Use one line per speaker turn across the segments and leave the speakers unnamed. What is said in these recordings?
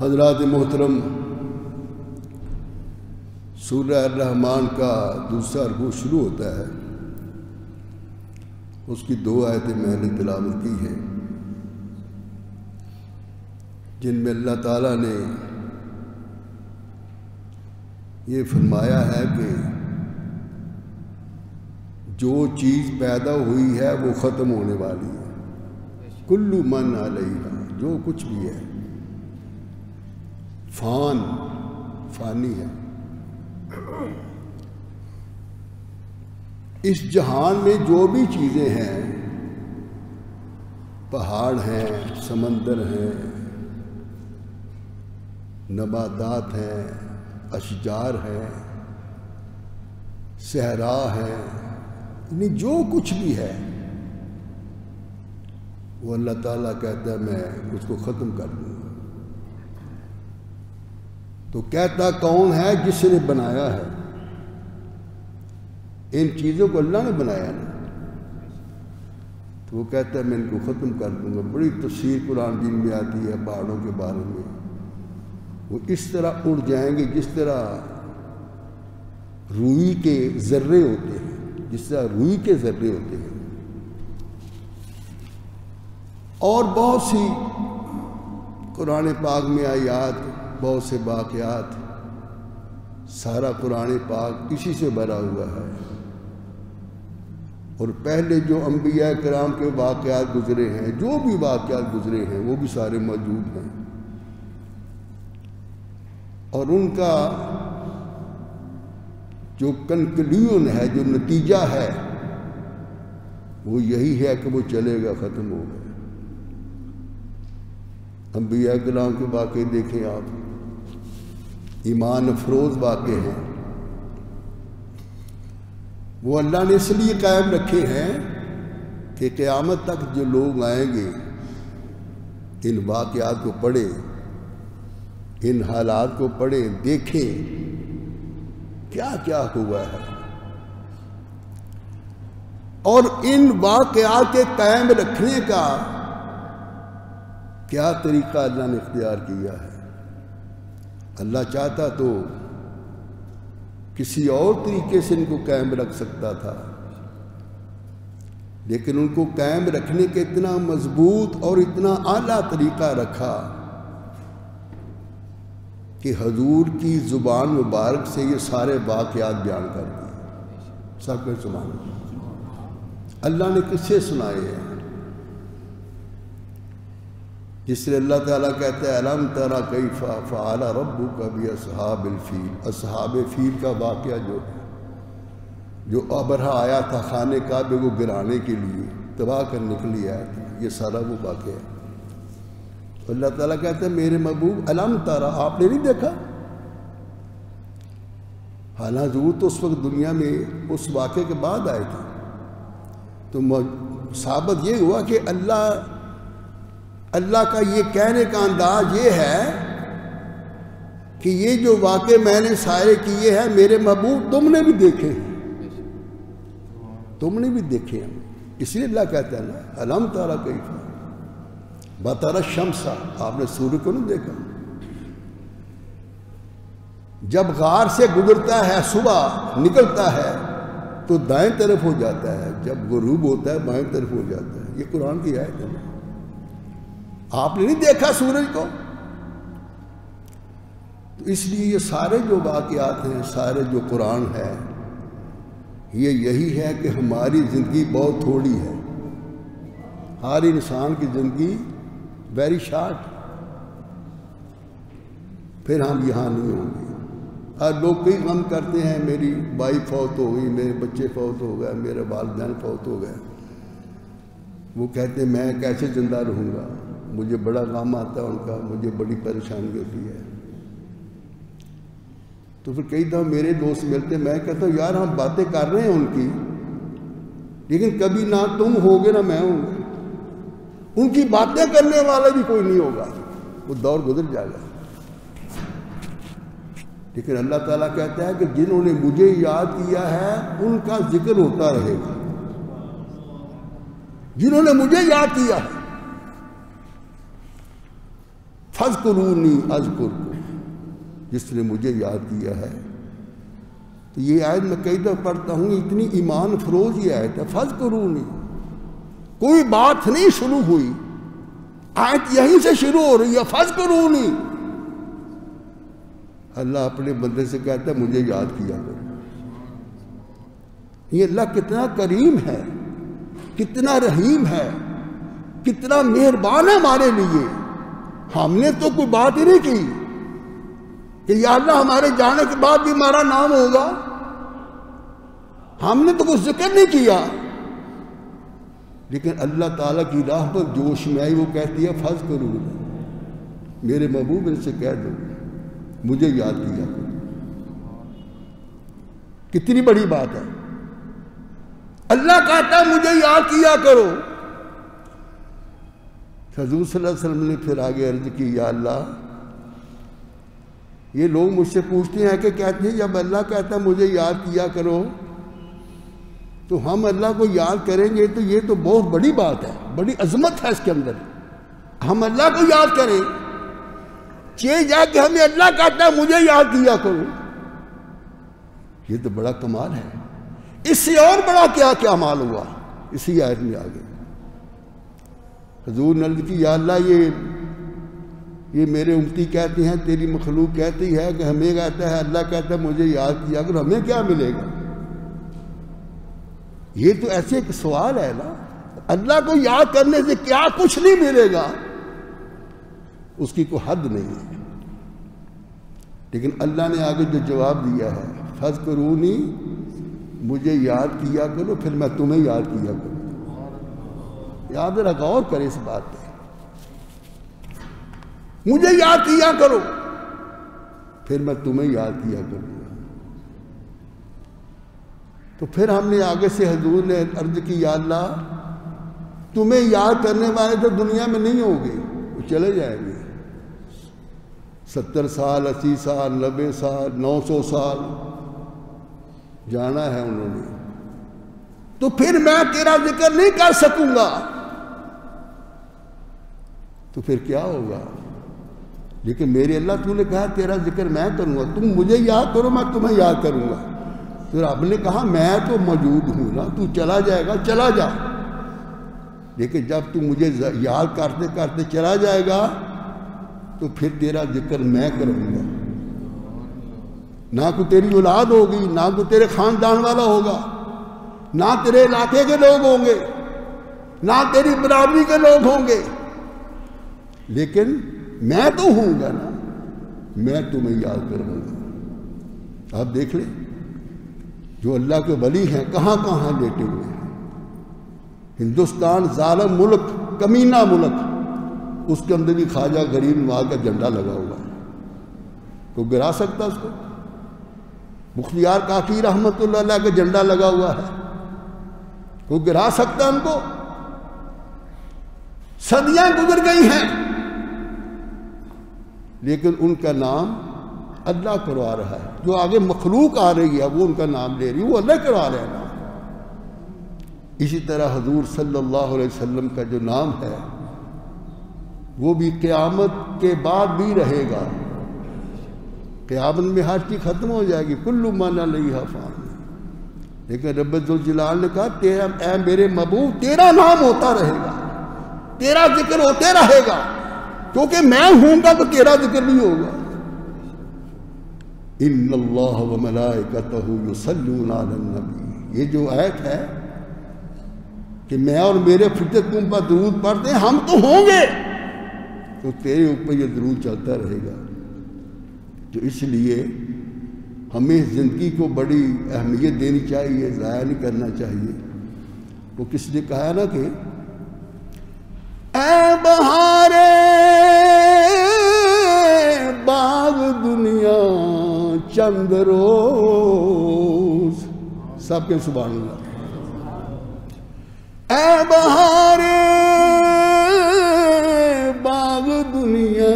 حضرات محترم، سورہ الرحمن کا دوسرا رکوع شروع ہوتا ہے. اس کی 2 آیتیں میں نے تلاوت کی ہیں جن میں اللہ تعالیٰ نے یہ فرمایا ہے کہ جو چیز پیدا ہوئی ہے وہ ختم ہونے والی ہے. کل من علیہا، جو کچھ بھی ہے فانی ہے. اس جہان میں جو بھی چیزیں ہیں، پہاڑ ہیں، سمندر ہیں، نباتات ہیں، اشجار ہیں، صحرا ہے، یعنی جو کچھ بھی ہے وہ اللہ تعالیٰ کہتا ہے میں اس کو ختم کر دوں گا. تو کہتا کون ہے؟ جس نے بنایا ہے. ان چیزوں کو اللہ نے بنایا نا، تو وہ کہتا ہے میں ان کو ختم کر دوں گا. بڑی تفسیر قرآن دین میں آتی ہے پہاڑوں کے بارے میں. وہ اس طرح اڑ جائیں گے جس طرح روئی کے ذرے ہوتے ہیں، اور بہت سی قرآن پاک میں آیات، بہت سے واقعات. سارا قرآن پاک اسی سے بھرا ہوا ہے. اور پہلے جو انبیاء کرام کے واقعات گزرے ہیں، جو بھی واقعات گزرے ہیں، وہ بھی سارے موجود ہیں. اور ان کا جو کنکلیون ہے، جو نتیجہ ہے، وہ یہی ہے کہ وہ چلے گا، ختم ہوگا. انبیاء کرام کے واقعے دیکھیں آپ، ایمان افروز واقعے ہیں. وہ اللہ نے اس لیے قائم رکھے ہیں کہ قیامت تک جو لوگ آئیں گے ان واقعات کو پڑھیں، ان حالات کو پڑھیں، دیکھیں کیا کیا ہوا ہے، اور ان واقعات کے قائم رکھنے کا کیا طریقہ اللہ نے اختیار کیا ہے. اللہ چاہتا تو کسی اور طریقے سے ان کو قائم رکھ سکتا تھا، لیکن ان کو قائم رکھنے کے اتنا مضبوط اور اتنا اعلیٰ طریقہ رکھا کہ حضور کی زبان مبارک سے یہ سارے واقعات بیان کر دیے. سب کو سنانا اللہ نے کس سے سنائے ہیں؟ جس سے اللہ تعالیٰ کہتا ہے الم تری کیف فعل ربک باصحاب الفیل. اصحاب فیل کا واقعہ جو ابرہہ آیا تھا خانہ کعبے کو گرانے کے لیے، تباہ کرنے کے لیے آیا تھا، یہ سارا وہ واقعہ ہے. اللہ تعالیٰ کہتا ہے میرے محبوب الم تری، آپ نے نہیں دیکھا؟ حالانکہ حضور تو اس وقت دنیا میں اس واقعے کے بعد آئے تھے. تو ثابت یہ ہوا کہ اللہ کا یہ کہنے کا انداز یہ ہے کہ یہ جو واقعے میں نے سارے کیے ہیں میرے محبوب تم نے بھی دیکھے ہیں، تم نے بھی دیکھے ہیں. اس لیے اللہ کہتا ہے نا الم تری کیف بطر الشمس، آپ نے سورج کو نہیں دیکھا؟ جب غار سے گزرتا ہے، صبح نکلتا ہے تو دائیں طرف ہو جاتا ہے، جب غروب ہوتا ہے بائیں طرف ہو جاتا ہے. یہ قرآن کی آیت ہے. آپ نے نہیں دیکھا سورج کو؟ تو اس لیے یہ سارے جو واقعات ہیں، سارے جو قرآن ہے، یہی ہے کہ ہماری زندگی بہت تھوڑی ہے. ہر انسان کی زندگی ویری شارٹ، پھر ہم یہاں نہیں ہوں گے. ہر لوگ کئی غم کرتے ہیں، میری وائف فوت ہو گئی، میرے بچے فوت ہو گئے، میرے والدین فوت ہو گئے. وہ کہتے ہیں میں کیسے زندہ رہوں گا، مجھے بڑا غم آتا ہے ان کا، مجھے بڑی پریشانی ہوتی ہے. تو پھر کئی دفعہ میرے دوست ملتے، میں کہتا ہوں یار ہم باتیں کر رہے ہیں ان کی، لیکن کبھی نہ تم ہوگے نہ میں ہوں گا. ان کی باتیں کرنے والا بھی کوئی نہیں ہوگا، وہ دور گزر جائے گا. لیکن اللہ تعالیٰ کہتا ہے کہ جنہوں نے مجھے یاد کیا ہے ان کا ذکر ہوتا رہے گا. جنہوں نے مجھے یاد کیا ہے فَاذْكُرُونِي أَذْكُرْكُمْ، جس نے مجھے یاد کیا ہے۔ تو یہ آیت میں کئی دفعہ پڑھتا ہوں، اتنی ایمان افروز یہ آیت ہے، فَاذْكُرُونِی، کوئی بات نہیں شروع ہوئی، آیت یہیں سے شروع ہو رہی ہے، فَاذْكُرُونِی۔ اللہ اپنے بندے سے کہتا ہے مجھے یاد کیا کرو۔ یہ اللہ کتنا کریم ہے، کتنا رحیم ہے، کتنا مہربان ہے ہمارے لیے۔ ہم نے تو کوئی بات ہی نہیں کی کہ یا اللہ ہمارے جانے کے بعد بھی ہمارا نام ہوگا، ہم نے تو کوئی ذکر نہیں کیا، لیکن اللہ تعالیٰ کی راہ پر جوش میں آئی، وہ کہتی ہے فَاذْكُرُونِی، میرے محبوب ان سے کہہ دو مجھے یاد کیا کرو۔ کتنی بڑی بات ہے، اللہ کہتا ہے مجھے یاد کیا کرو۔ حضور صلی اللہ علیہ وسلم نے پھر آگے عرض کی، یا اللہ یہ لوگ مجھ سے پوچھتے ہیں کہ کہتے ہیں جب اللہ کہتا ہے مجھے یاد کیا کرو تو ہم اللہ کو یاد کریں گے، تو یہ تو بہت بڑی بات ہے، بڑی عظمت ہے اس کے اندر، ہم اللہ کو یاد کریں، چاہے جا کہ ہمیں اللہ کہتا ہے مجھے یاد کیا کرو، یہ تو بڑا کمال ہے۔ اس سے اور بڑا کیا کمال ہوا، اسی آیت میں آگے حضور نے عرض کی، یا اللہ یہ میرے امتی کہتے ہیں، تیری مخلوق کہتی ہے کہ ہمیں کہتا ہے اللہ کہتا ہے مجھے یاد کیا کرو، ہمیں کیا ملے گا؟ یہ تو ایسے ایک سوال ہے نا، اللہ کو یاد کرنے سے کیا کچھ نہیں ملے گا، اس کی کوئی حد نہیں ہے۔ لیکن اللہ نے آگے جو جواب دیا ہے، فَاذْكُرُونِی، مجھے یاد کیا کرو پھر میں تمہیں یاد کیا کروں۔ یاد رکھ، غور کرے اس بات پہ، مجھے یاد کیا کرو پھر میں تمہیں یاد کیا کروں گا۔ تو پھر ہم نے آگے سے حضور نے عرض کی، یا اللہ تمہیں یاد کرنے والے تو دنیا میں نہیں ہوں گے، وہ چلے جائیں گے، 70 سال 80 سال 90 سال 900 سال جانا ہے انہوں نے، تو پھر میں تیرا ذکر نہیں کر سکوں گا، تو پھر کیا ہوگا؟ لیکن میرے اللہ تو نے کہا تیرا ذکر میں کروں گا، تم مجھے یاد کرو میں تمہیں یاد کروں گا۔ پھر رب نے کہا میں تو موجود ہوں نا، تو چلا جائے گا چلا جا، لیکن جب تو مجھے یاد کرتے کرتے چلا جائے گا تو پھر تیرا ذکر میں کروں گا۔ نہ کوئی تیری اولاد ہوگی، نہ کوئی تیرے خاندان والا ہوگا، نہ تیرے علاقے کے لوگ ہوں گے، نہ تیری برادری کے لوگ ہوں گے، لیکن میں تو ہوں گا نا، میں تمہیں یاد کروں گا۔ آپ دیکھ لیں جو اللہ کے ولی ہیں کہاں کہاں لیٹے ہوئے ہیں۔ ہندوستان ظالم ملک، کمینہ ملک، اس کے اندر بھی خواجہ غریب نواز کا جھنڈا لگا ہوا ہے، کوئی گرا سکتا اس کو؟ مختیار کاکی رحمت اللہ علیہ کا جھنڈا لگا ہوا ہے، کوئی گرا سکتا ان کو؟ صدیاں گزر گئی ہیں لیکن ان کا نام اللہ کروا رہا ہے، جو آگے مخلوق آ رہی ہے وہ ان کا نام لے رہی ہے، وہ اللہ کروا رہے ہیں نام۔ اسی طرح حضور صلی اللہ علیہ وسلم کا جو نام ہے وہ بھی قیامت کے بعد بھی رہے گا، قیامت میں ہر چیز ختم ہو جائے گی، کل من علیہا فان، لیکن رب ذوالجلال نے کہا اے میرے محبوب تیرا نام ہوتا رہے گا، تیرا ذکر ہوتے رہے گا، کیونکہ میں ہوں گا تو تیرا ذکر بھی ہوگا۔ ان اللہ وملائکتہ یصلون علی النبی، یہ جو آیت ہے کہ میں اور میرے فرشتے تم پر درود پڑھتے ہیں، ہم تو ہوں گے تو تیرے اوپر یہ درود چلتا رہے گا۔ تو اس لیے ہمیں زندگی کو بڑی اہمیت دینی چاہیے، ضائع نہیں کرنا چاہیے۔ وہ کس نے کہا نا کہ اے بہارے باغ دنیا چند روز، سب کے سبحان اللہ، اے بہارے باغ دنیا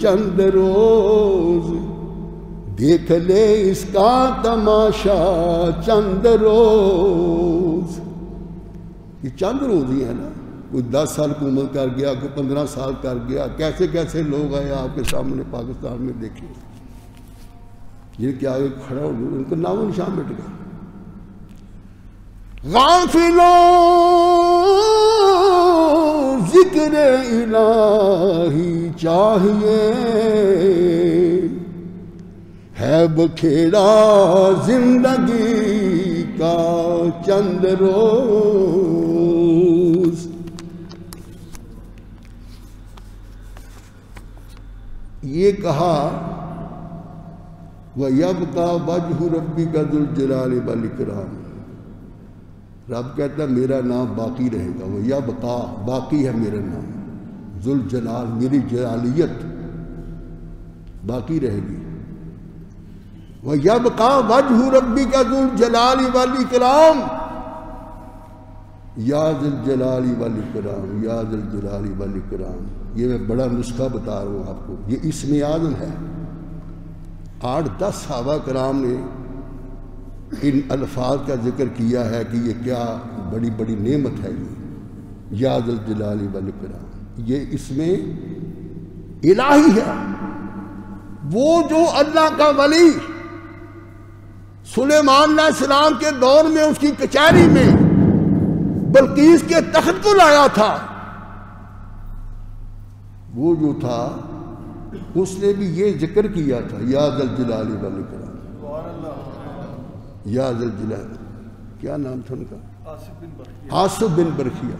چند روز، دیکھ لے اس کا تماشا چند روز۔ یہ چند روز ہی ہے نا، کوئی 10 سال حکومت کر گیا، کوئی 15 سال کر گیا، کیسے کیسے لوگ آئے آپ کے سامنے پاکستان میں دیکھیں، جن کے آگے کھڑا ہو ان کا نام و نشان مٹ گیا۔ غافلوں ذکر الہی چاہیے، ہے بکھیڑا زندگی کا چند روز۔ یہ کہا وَيَبْقَى وَجْهُ رَبِّكَ ذُو الْجَلَالِ وَالْإِكْرَامِ، رب کہتا ہے میرا نام باقی رہے گا، وَيَبْقَى باقی ہے میرا نام، ذو الجلال میری جلالیت باقی رہے گی، وَيَبْقَى وَجْهُ رَبِّكَ ذُو الْجَلَالِ وَالْإِكْرَامِ، یا ذی الجلال والاکرام، یا ذی الجلال والاکرام۔ یہ میں بڑا نسخہ بتا رہا ہوں آپ کو، یہ اسم اعظم ہے۔ 8-10 صحابہ کرام نے ان الفاظ کا ذکر کیا ہے کہ یہ کیا بڑی بڑی نعمت ہے، یہ یا ذی الجلال والاکرام، یہ اسم الہی ہے۔ وہ جو اللہ کا ولی سلیمان علیہ السلام کے دور میں اس کی کچہری میں بلقیس کے تخت کو لایا تھا، وہ جو تھا اس نے بھی یہ ذکر کیا تھا، یا ذی الجلال والاکرام، یا ذی الجلال، کیا نام تھا ان کا؟ آصف بن برخیہ،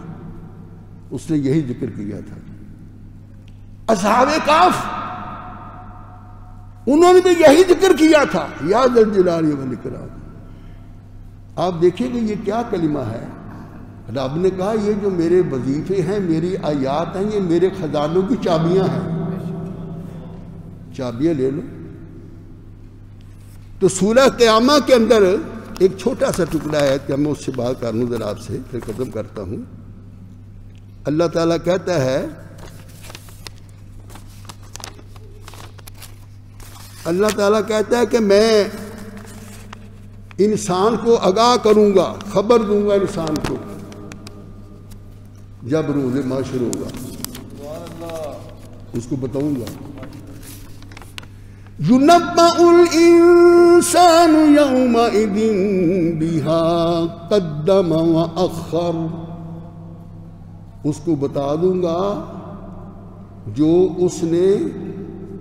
اس نے یہی ذکر کیا تھا۔ اصحاب کہف انہوں نے بھی یہی ذکر کیا تھا، یا ذی الجلال والاکرام۔ آپ دیکھیں کہ یہ کیا کلمہ ہے۔ رب نے کہا یہ جو میرے وظیفے ہیں، میری آیات ہیں، یہ میرے خزانوں کی چابیاں ہیں، چابیاں لے لو۔ تو سورہ قیامہ کے اندر ایک چھوٹا سا ٹکڑا ہے کہ میں اس سے بات کر لوں ذرا آپ سے، پھر ختم کرتا ہوں۔ اللہ تعالیٰ کہتا ہے، اللہ تعالیٰ کہتا ہے کہ میں انسان کو آگاہ کروں گا، خبر دوں گا انسان کو جب روز محشر ہوگا، اس کو بتاؤں گا۔ يُنَبَّأُ الْإِنسَانُ يَوْمَئِذٍ بِمَا قَدَّمَ وَأَخَّرَ، اس کو بتا دوں گا جو اس نے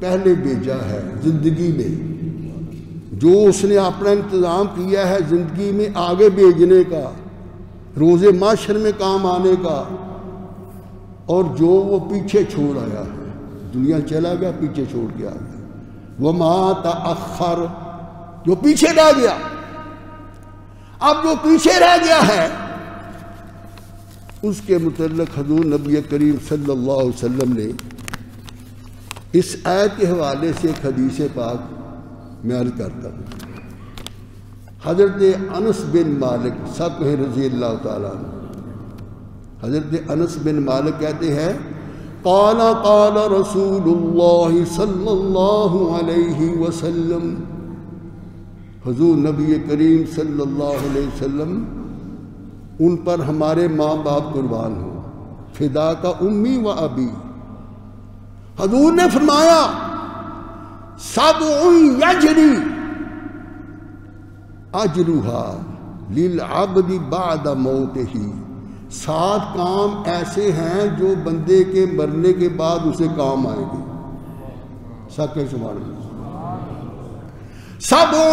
پہلے بھیجا ہے زندگی میں، جو اس نے اپنا انتظام کیا ہے زندگی میں آگے بھیجنے کا، روز محشر میں کام آنے کا، اور جو وہ پیچھے چھوڑ آیا ہے، دنیا چلا گیا پیچھے چھوڑ کے آ گیا، وَمَا تَأَخَّرَ جو پیچھے رہ گیا۔ اب جو پیچھے رہ گیا ہے اس کے متعلق حضور نبی کریم صلی اللہ علیہ وسلم نے اس آیت کے حوالے سے ایک حدیث پاک میں عرض کرتا ہوں۔ حضرت انس بن مالک سب کہیں رضی اللہ تعالیٰ عنہ، حضرت انس بن مالک کہتے ہیں قال قال رسول اللہ صلی اللہ علیہ وسلم، حضور نبی کریم صلی اللہ علیہ وسلم، ان پر ہمارے ماں باپ قربان ہو، فدا کا امی و ابی، حضور نے فرمایا سبع یجری اجرھا للعبد بعد موتہ، 7 کام ایسے ہیں جو بندے کے مرنے کے بعد اسے کام آئیں گے۔ سب کے سبحان اللہ۔ سبع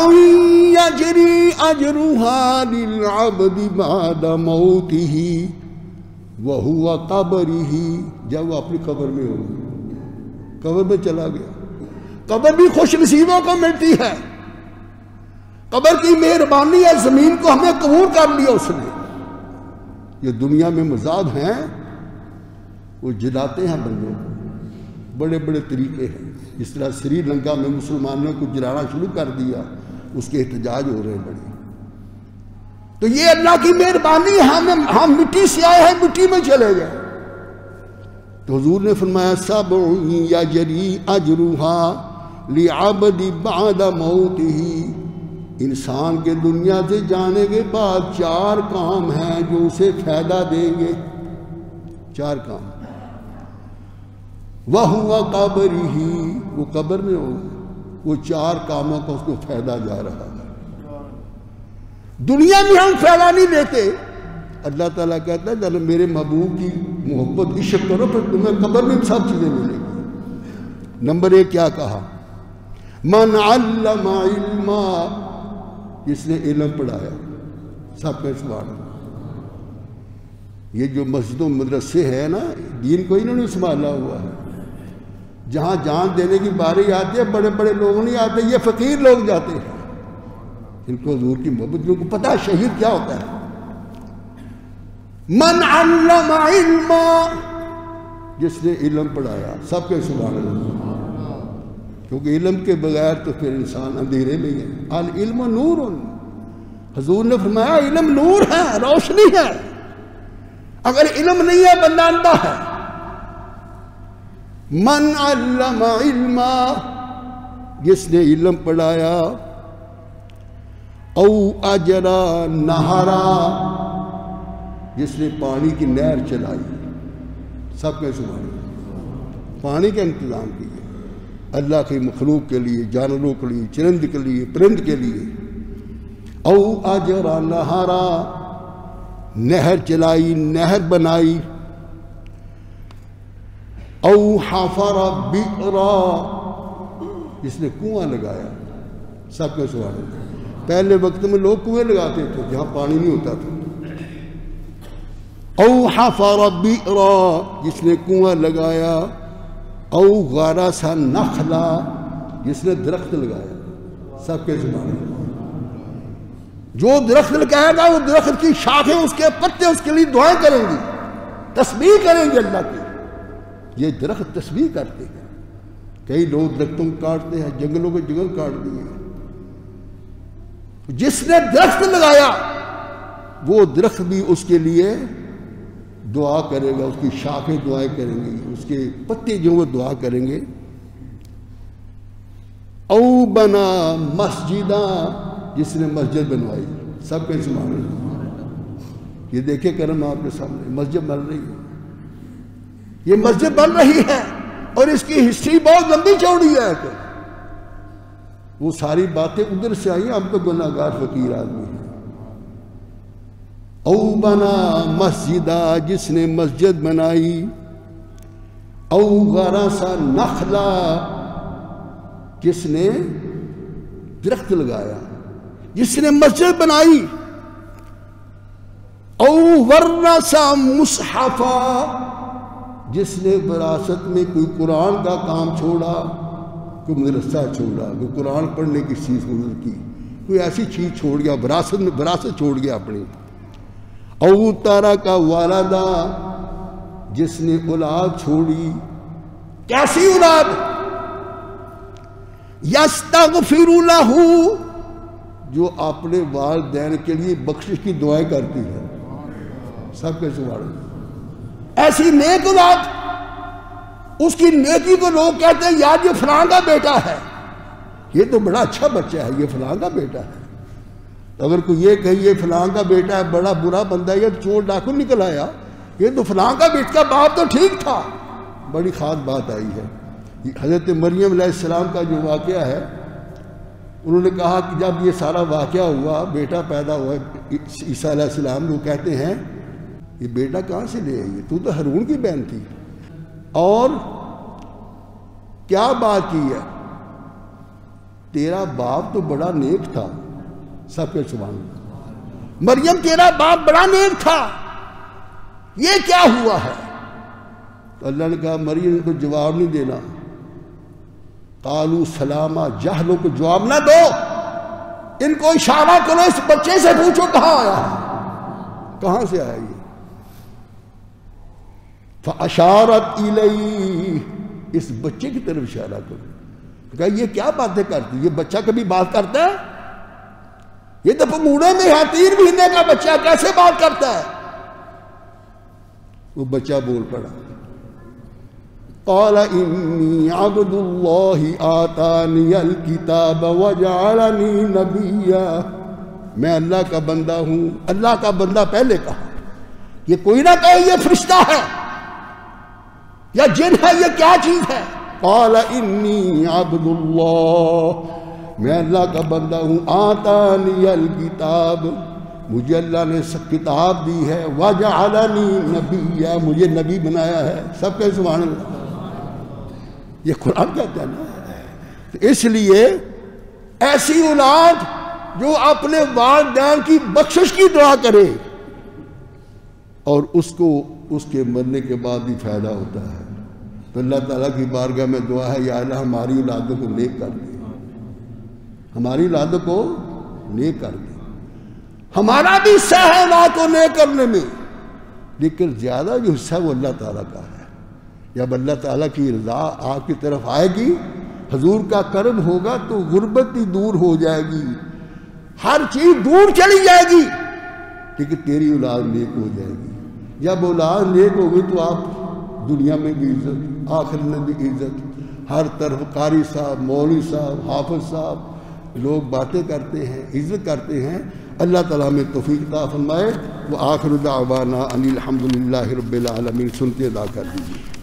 یجری اجرھا للعبد بعد موتہ وہو قبرہ، جب وہ اپنی قبر میں ہوگا، قبر میں چلا گیا۔ قبر بھی خوش نصیبوں کو ملتی ہے، قبر کی مہربانی ہے، زمین کو ہمیں قبول کر لیا اس نے۔ یہ دنیا میں مذاہب ہیں وہ جلاتے ہیں بندوں کو، بڑے بڑے طریقے ہیں، جس طرح سری لنکا میں مسلمانوں کو جلانا شروع کر دیا، اس کے احتجاج ہو رہے ہیں بڑے۔ تو یہ اللہ کی مہربانی ہے، ہم مٹی سے آئے ہیں، مٹی میں چلے گئے۔ تو حضور نے فرمایا سبع یجری اجرھا لعبد بعد موتہ، انسان کے دنیا سے جانے کے بعد 4 کام ہیں جو اسے فائدہ دیں گے، 4 کام. وَهُوَ قَبْرِهِ وہ قبر میں ہوگا. وہ 4 کاموں کا اس کو فائدہ جا رہا ہے. دنیا میں ہم فائدہ نہیں لیتے. اللہ تعالیٰ کہتا ہے جب میرے محبوب کی محبت عشق کرو پھر تمہیں قبر میں سب چیزیں ملیں گی. نمبر 1 کیا کہا؟ من علم علما جس نے علم پڑھایا. سب کا سوال. یہ جو مسجد و مدرسے ہیں نا دین کو انہوں نے سنبھالا ہوا ہے. جہاں جان دینے کی باری آتی ہے بڑے بڑے لوگ نہیں آتے, یہ فقیر لوگ جاتے ہیں. ان کو حضور کی محبت کو پتہ ہے شہید کیا ہوتا ہے. من علم علما جس نے علم پڑھایا. سب کے سبحان اللہ. کیونکہ علم کے بغیر تو پھر انسان اندھیرے میں ہی ہے. العلم نور. حضور نے فرمایا علم نور ہے, روشنی ہے. اگر علم نہیں ہے بندہ اندھا ہے. من علم علما جس نے علم پڑھایا. او اجرا نہرا جس نے پانی کی نہر چلائی. سب کے سبحان اللہ. پانی کا انتظام کیا اللہ کی مخلوق کے لیے, جانوروں کے لیے, چرند کے لیے, پرند کے لیے. او اجرا نہرا نہر چلائی, نہر بنائی. او حفر بئرا جس نے کنواں لگایا. سب کے سوال. پہلے وقت میں لوگ کنویں لگاتے تھے جہاں پانی نہیں ہوتا تھا. او حفر بئرا جس نے کنواں لگایا. او غرس نخلا جس نے درخت لگایا. سب کے سوال. جو درخت لگائے گا وہ درخت کی شاخیں, اس کے پتے اس کے لیے دعائیں کریں گی, تسبیح کریں گے اللہ کی. یہ درخت تسبیح کرتے ہیں. کئی لوگ درختوں کو کاٹتے ہیں, جنگلوں کے جنگل کاٹ دیے. جس نے درخت لگایا وہ درخت بھی اس کے لیے دعا کرے گا, اس کی شاخیں دعائیں کریں گی, اس کے پتے جو وہ دعا کریں گے. او بنا مسجدہ جس نے مسجد بنوائی. سب کے سبحان اللہ. یہ دیکھیں کرم آپ کے سامنے مسجد بن رہی ہے. یہ مسجد بن رہی ہے اور اس کی ہسٹری بہت لمبی چوڑی ہے. وہ ساری باتیں ادھر سے آئی, ہم تو گناہگار فقیر آدمی ہیں. او بنا مسجدہ جس نے مسجد بنائی. او غرس نخلا جس نے درخت لگایا. جس نے مسجد بنائی. او ورث مصحفا جس نے وراثت میں کوئی قرآن کا کام چھوڑا, کوئی مدرسہ چھوڑا, کوئی قرآن پڑھنے کی چیز کی, کوئی ایسی چیز چھوڑ گیا, وراثت چھوڑ گیا اپنی. او ترک والدہ جس نے اولاد چھوڑی. کیسی اولاد؟ یستغفر لہ جو اپنے والدین کے لیے بخشش کی دعائیں کرتی ہے. سب کے سوال. ایسی نیک اولاد, اس کی نیکی کو لوگ کہتے ہیں یار یہ فلاں کا بیٹا ہے, یہ تو بڑا اچھا بچہ ہے, یہ فلاں کا بیٹا ہے. اگر کوئی یہ کہے یہ فلاں کا بیٹا ہے, بڑا برا بندہ ہے, یہ چور ڈاکو نکل آیا, یہ تو فلاں کا بیٹا کا باپ تو ٹھیک تھا. بڑی خاص بات آئی ہے. حضرت مریم علیہ السلام کا جو واقعہ ہے, انہوں نے کہا کہ جب یہ سارا واقعہ ہوا, بیٹا پیدا ہوا عیسیٰ علیہ السلام, وہ کہتے ہیں یہ بیٹا کہاں سے لے آئی, تو ہارون کی بہن تھی, اور کیا بات کی ہے, تیرا باپ تو بڑا نیک تھا. سب کے سبحان اللہ. مریم تیرا باپ بڑا نیک تھا, یہ کیا ہوا ہے؟ تو اللہ نے کہا مریم کو جواب نہیں دینا. قالوا سلاما, جہلوں کو جواب نہ دو, ان کو اشارہ کرو, اس بچے سے پوچھو کہاں آیا ہے, کہاں سے آیا یہ. فاشارت الیہ, اس بچے کی طرف اشارہ کرو. کہا یہ کیا باتیں کرتی, یہ بچہ کبھی بات کرتا ہے؟ یہ تو موڑے میں ہے, 3 مہینے کا بچہ کیسے بات کرتا ہے؟ وہ بچہ بول پڑا. قال انی عبد اللہ آتانی الکتاب وجعلنی نبیا, میں اللہ کا بندہ ہوں. اللہ کا بندہ پہلے کہا, یہ کوئی نہ کہے یہ فرشتہ ہے, یا جن ہے، یہ کیا چیز ہے؟ قال انی عبد اللہ، میں اللہ کا بندہ ہوں، آتانی الکتاب، مجھے اللہ نے کتاب دی ہے، وجعلنی نبیا، مجھے نبی بنایا ہے۔ سب کے سبحان اللہ، یہ قرآن کہتا ہے نا۔ تو اس لیے ایسی اولاد جو اپنے والدین کی بخشش کی دعا کرے اور اس کو اس کے مرنے کے بعد بھی فائدہ ہوتا ہے، تو اللہ تعالیٰ کی بارگاہ میں دعا ہے، یا اللہ ہماری اولادوں کو نیک کر دے، ہماری اولادوں کو نیک کر دے۔ ہمارا بھی حصہ ہے اولاد کو نیک کرنے میں، لیکن زیادہ جو حصہ ہے وہ اللہ تعالیٰ کا ہے۔ جب اللہ تعالیٰ کی رضا آپ کی طرف آئے گی، حضور کا کرم ہوگا، تو غربت بھی دور ہو جائے گی، ہر چیز دور چلی جائے گی، لیکن تیری اولاد نیک ہو جائے گی۔ جب اولاد نیک ہوگی تو آپ دنیا میں بھی عزت، آخرت میں بھی عزت، ہر طرف قاری صاحب، مولوی صاحب، حافظ صاحب، لوگ باتیں کرتے ہیں، عزت کرتے ہیں۔ اللہ تعالیٰ ہمیں توفیق عطا فرمائے۔ وآخر دعوانا ان الحمد للہ رب العالمین۔ سنتے ادا کر دیجیے۔